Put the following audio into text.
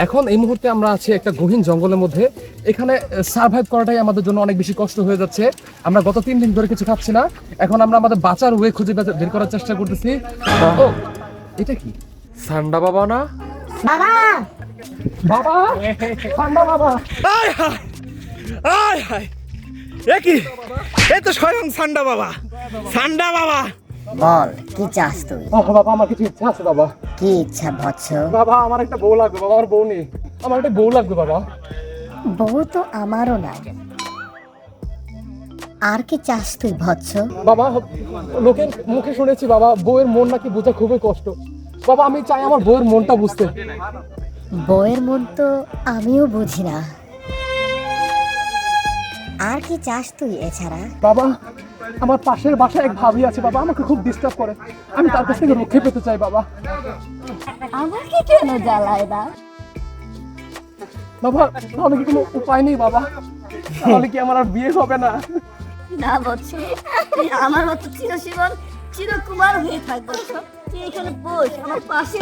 এখন এই মুহূর্তে আমরা আছি একটা গহীন জঙ্গলের মধ্যে। এখানে সার্ভাইভ করাটাই আমাদের জন্য অনেক বেশি কষ্ট হয়ে যাচ্ছে। আমরা গত 3 দিন ধরে কিছু খাচ্ছি না। এখন আমরা আমাদের বাঁচার ওয়ে খুঁজে বের করার চেষ্টা করতেছি। ও এটা কি? সান্ডা বাবা না? বাবা বাবা, ঠান্ডা বাবা। আয় হায় আয় হায়, এ কি? এ তো স্বয়ং সান্ডা বাবা। সান্ডা বাবা, বল কি চাস তুই? বাবা আমার কিছু ইচ্ছা আছে বাবা। কি ইচ্ছা বৎস? বাবা আমার একটা বউ লাগবে বাবা, আমার বউ নেই। আমার একটা বউ লাগবে বাবা। বউ তো আমারও নাই। আর কি চাস তুই বৎস? বাবা লোকের মুখে শুনেছি বাবা বউয়ের মন নাকি বোঝা খুবই কষ্ট। বাবা আমি চাই আমার বউয়ের মনটা বুঝতে। বউয়ের মন তো আমিও বুঝি না। আর কি চাস তুই এছাড়া? বাবা আমার পাশের বাসায় এক ভাবি আছে বাবা, আমাকে খুব ডিস্টার্ব করে। আমি তার কাছ থেকে রক্ষে পেতে চাই বাবা। আমাকে কেন জ্বালায় না? বাবা তাহলে কি কোনো উপায় নেই বাবা? তাহলে কি আমার আর বিয়ে হবে না? না বৎস, তুই আমার মতো চিরজীবন চিরকুমার হয়ে থাক বৎস। তুই এখানে বস আমার পাশে।